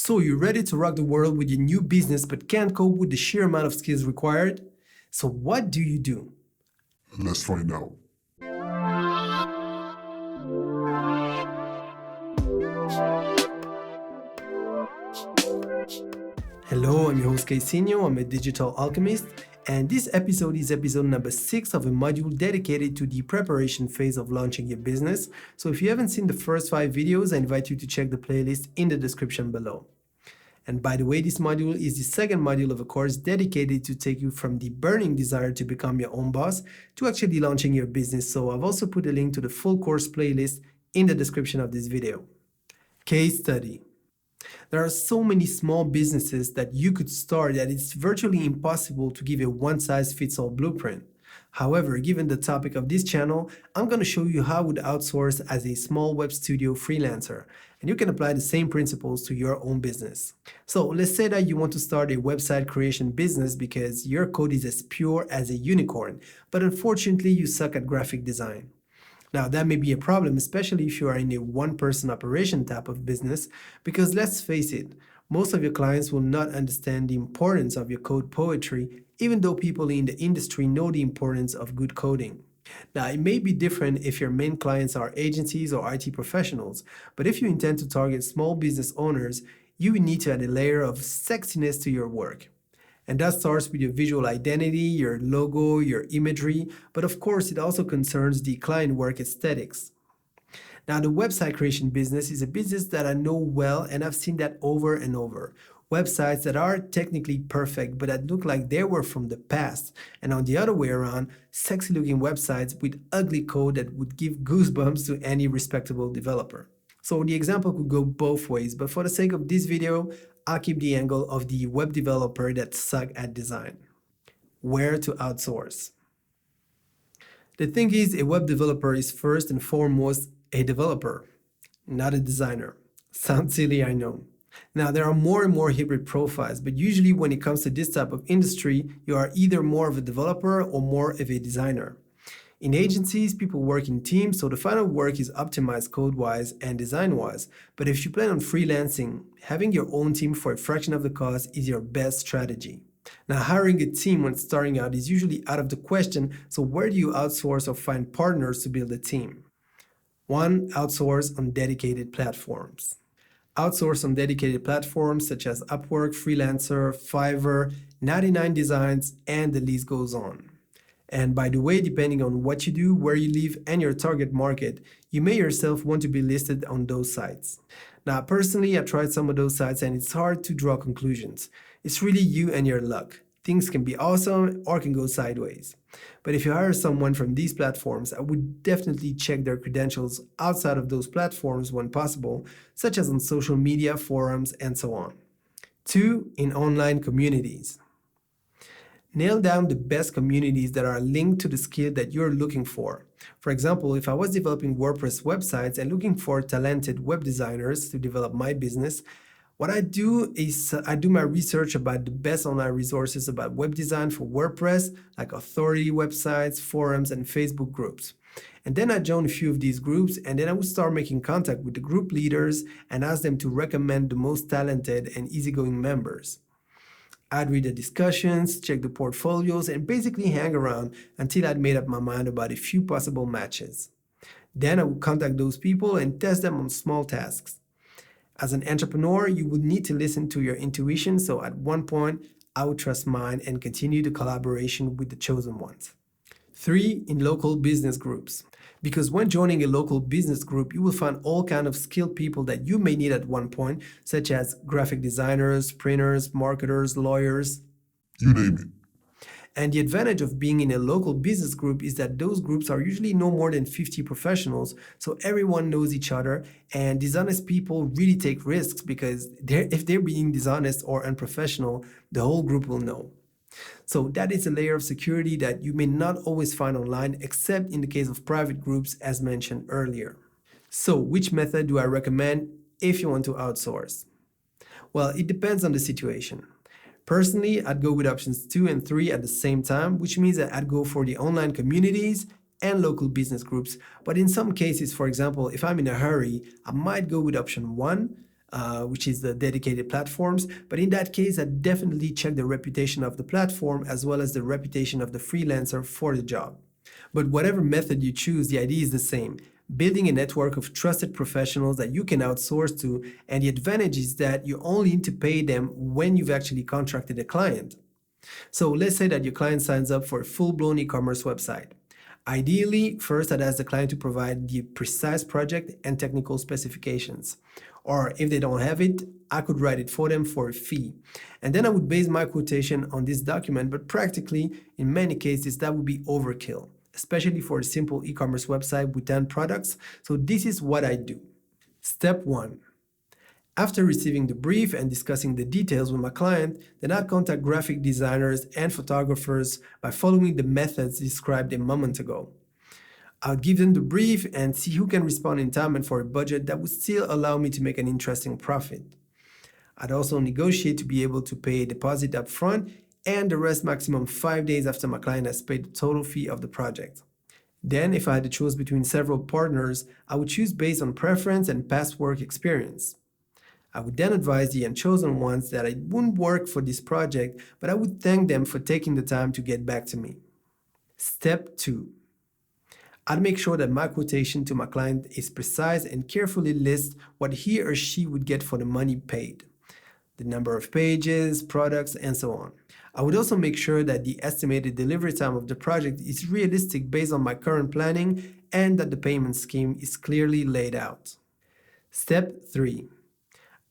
So you're ready to rock the world with your new business but can't cope with the sheer amount of skills required? So what do you do? Let's find out. Hello, I'm your host Kaycinho. I'm a digital alchemist, and this episode is episode number 6 of a module dedicated to the preparation phase of launching your business. So if you haven't seen the first 5 videos, I invite you to check the playlist in the description below. And by the way, this module is the second module of a course dedicated to take you from the burning desire to become your own boss to actually launching your business. So I've also put a link to the full course playlist in the description of this video. Case study. There are so many small businesses that you could start that it's virtually impossible to give a one-size-fits-all blueprint. However, given the topic of this channel, I'm going to show you how I would outsource as a small web studio freelancer, and you can apply the same principles to your own business. So let's say that you want to start a website creation business because your code is as pure as a unicorn, but unfortunately you suck at graphic design. Now, that may be a problem, especially if you are in a one-person operation type of business, because let's face it, most of your clients will not understand the importance of your code poetry, even though people in the industry know the importance of good coding. Now, it may be different if your main clients are agencies or IT professionals, but if you intend to target small business owners, you will need to add a layer of sexiness to your work. And that starts with your visual identity, your logo, your imagery, but of course it also concerns the client work aesthetics. Now, the website creation business is a business that I know well, and I've seen that over and over. Websites that are technically perfect, but that look like they were from the past. And on the other way around, sexy looking websites with ugly code that would give goosebumps to any respectable developer. So the example could go both ways, but for the sake of this video, I'll keep the angle of the web developer that suck at design. Where to outsource? The thing is, a web developer is first and foremost a developer, not a designer. Sounds silly, I know. Now, there are more and more hybrid profiles, but usually when it comes to this type of industry, you are either more of a developer or more of a designer. In agencies, people work in teams, so the final work is optimized code-wise and design-wise. But if you plan on freelancing, having your own team for a fraction of the cost is your best strategy. Now, hiring a team when starting out is usually out of the question, so where do you outsource or find partners to build a team? 1. Outsource on dedicated platforms. Outsource on dedicated platforms such as Upwork, Freelancer, Fiverr, 99 Designs, and the list goes on. And by the way, depending on what you do, where you live, and your target market, you may yourself want to be listed on those sites. Now, personally, I tried some of those sites and it's hard to draw conclusions. It's really you and your luck. Things can be awesome or can go sideways. But if you hire someone from these platforms, I would definitely check their credentials outside of those platforms when possible, such as on social media, forums, and so on. 2. In online communities. Nail down the best communities that are linked to the skill that you're looking for. For example, if I was developing WordPress websites and looking for talented web designers to develop my business, what I do is I do my research about the best online resources about web design for WordPress, like authority websites, forums, and Facebook groups. And then I join a few of these groups, and then I would start making contact with the group leaders and ask them to recommend the most talented and easygoing members. I'd read the discussions, check the portfolios, and basically hang around until I'd made up my mind about a few possible matches. Then I would contact those people and test them on small tasks. As an entrepreneur, you would need to listen to your intuition, so at one point, I would trust mine and continue the collaboration with the chosen ones. 3. In local business groups. Because when joining a local business group, you will find all kinds of skilled people that you may need at one point, such as graphic designers, printers, marketers, lawyers. You name it. And the advantage of being in a local business group is that those groups are usually no more than 50 professionals, so everyone knows each other, and dishonest people really take risks because if they're being dishonest or unprofessional, the whole group will know. So that is a layer of security that you may not always find online, except in the case of private groups as mentioned earlier. So which method do I recommend if you want to outsource? Well, it depends on the situation. Personally, I'd go with options 2 and 3 at the same time, which means that I'd go for the online communities and local business groups. But in some cases, for example, if I'm in a hurry, I might go with option 1, which is the dedicated platforms. But in that case, I definitely check the reputation of the platform as well as the reputation of the freelancer for the job. But whatever method you choose, the idea is the same. Building a network of trusted professionals that you can outsource to, and the advantage is that you only need to pay them when you've actually contracted a client. So let's say that your client signs up for a full-blown e-commerce website. Ideally, first I'd ask the client to provide the precise project and technical specifications. Or if they don't have it, I could write it for them for a fee. And then I would base my quotation on this document, but practically, in many cases, that would be overkill, especially for a simple e-commerce website with 10 products. So this is what I do. Step 1. After receiving the brief and discussing the details with my client, then I'd contact graphic designers and photographers by following the methods described a moment ago. I would give them the brief and see who can respond in time and for a budget that would still allow me to make an interesting profit. I'd also negotiate to be able to pay a deposit up front and the rest maximum 5 days after my client has paid the total fee of the project. Then, if I had to choose between several partners, I would choose based on preference and past work experience. I would then advise the unchosen ones that it wouldn't work for this project, but I would thank them for taking the time to get back to me. Step 2. I'd make sure that my quotation to my client is precise and carefully lists what he or she would get for the money paid, the number of pages, products, and so on. I would also make sure that the estimated delivery time of the project is realistic based on my current planning and that the payment scheme is clearly laid out. Step 3.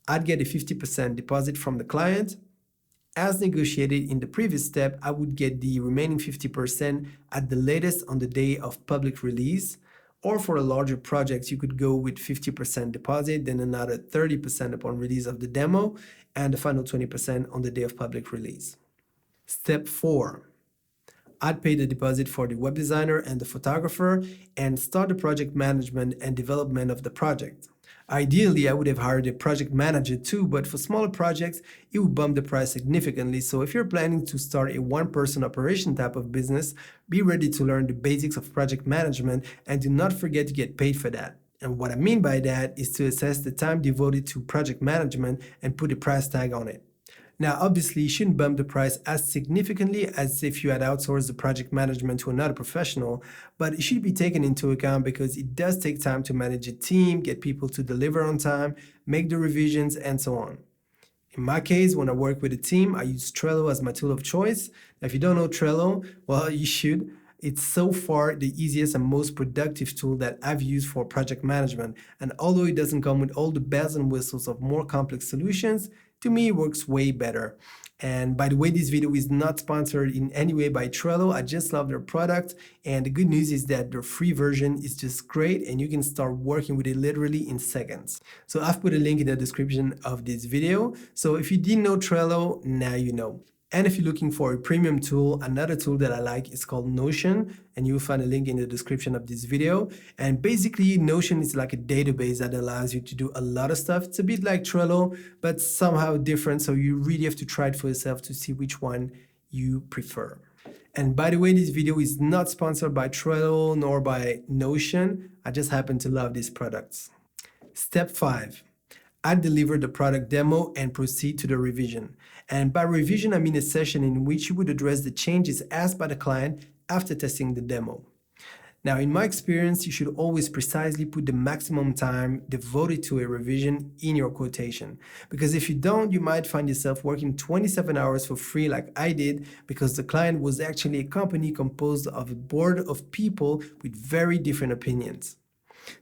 I'd get a 50% deposit from the client. As negotiated in the previous step, I would get the remaining 50% at the latest on the day of public release, or for a larger project, you could go with 50% deposit, then another 30% upon release of the demo, and the final 20% on the day of public release. Step 4. I'd pay the deposit for the web designer and the photographer and start the project management and development of the project. Ideally, I would have hired a project manager too, but for smaller projects, it would bump the price significantly. So if you're planning to start a one-person operation type of business, be ready to learn the basics of project management and do not forget to get paid for that. And what I mean by that is to assess the time devoted to project management and put a price tag on it. Now, obviously, you shouldn't bump the price as significantly as if you had outsourced the project management to another professional, but it should be taken into account because it does take time to manage a team, get people to deliver on time, make the revisions, and so on. In my case, when I work with a team, I use Trello as my tool of choice. Now, if you don't know Trello, well, you should. It's so far the easiest and most productive tool that I've used for project management. And although it doesn't come with all the bells and whistles of more complex solutions, to me, it works way better. And by the way, this video is not sponsored in any way by Trello. I just love their product. And the good news is that their free version is just great and you can start working with it literally in seconds. So I've put a link in the description of this video. So if you didn't know Trello, now you know. And if you're looking for a premium tool, another tool that I like is called Notion, and you'll find a link in the description of this video. And basically, Notion is like a database that allows you to do a lot of stuff. It's a bit like Trello, but somehow different, so you really have to try it for yourself to see which one you prefer. And by the way, this video is not sponsored by Trello nor by Notion. I just happen to love these products. Step 5. I deliver the product demo and proceed to the revision. And by revision, I mean a session in which you would address the changes asked by the client after testing the demo. Now, in my experience, you should always precisely put the maximum time devoted to a revision in your quotation. Because if you don't, you might find yourself working 27 hours for free like I did because the client was actually a company composed of a board of people with very different opinions.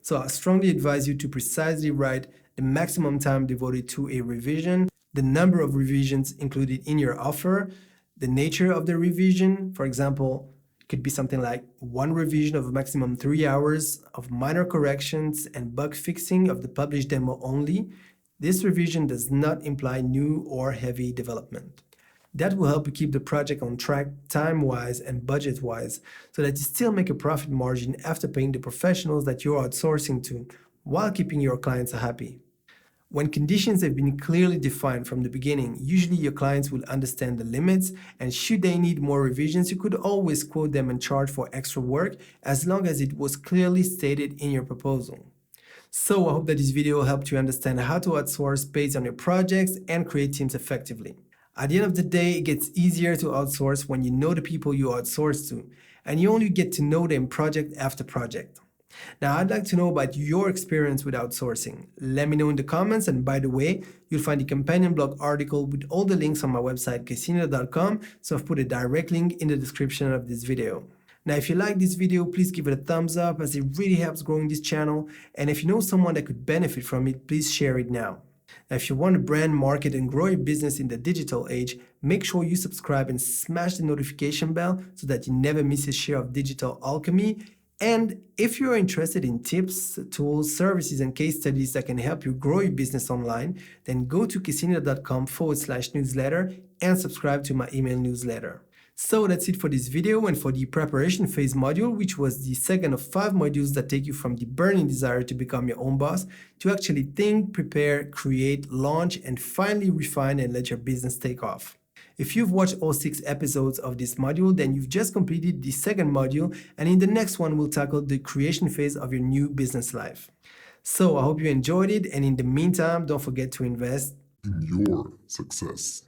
So I strongly advise you to precisely write the maximum time devoted to a revision, the number of revisions included in your offer, the nature of the revision. For example, it could be something like one revision of a maximum 3 hours of minor corrections and bug fixing of the published demo only. This revision does not imply new or heavy development. That will help you keep the project on track time-wise and budget-wise so that you still make a profit margin after paying the professionals that you're outsourcing to while keeping your clients happy. When conditions have been clearly defined from the beginning, usually your clients will understand the limits, and should they need more revisions, you could always quote them and charge for extra work as long as it was clearly stated in your proposal. So I hope that this video helped you understand how to outsource based on your projects and create teams effectively. At the end of the day, it gets easier to outsource when you know the people you outsource to, and you only get to know them project after project. Now, I'd like to know about your experience with outsourcing. Let me know in the comments, and by the way, you'll find the companion blog article with all the links on my website, Kaycinho.com, so I've put a direct link in the description of this video. Now, if you like this video, please give it a thumbs up as it really helps growing this channel, and if you know someone that could benefit from it, please share it now. Now, if you want to brand, market, and grow your business in the digital age, make sure you subscribe and smash the notification bell so that you never miss a share of digital alchemy. And if you're interested in tips, tools, services, and case studies that can help you grow your business online, then go to kaycinho.com/newsletter and subscribe to my email newsletter. So that's it for this video and for the preparation phase module, which was the second of 5 modules that take you from the burning desire to become your own boss to actually think, prepare, create, launch, and finally refine and let your business take off. If you've watched all 6 episodes of this module, then you've just completed the second module, and in the next one, we'll tackle the creation phase of your new business life. So I hope you enjoyed it, and in the meantime, don't forget to invest In your success.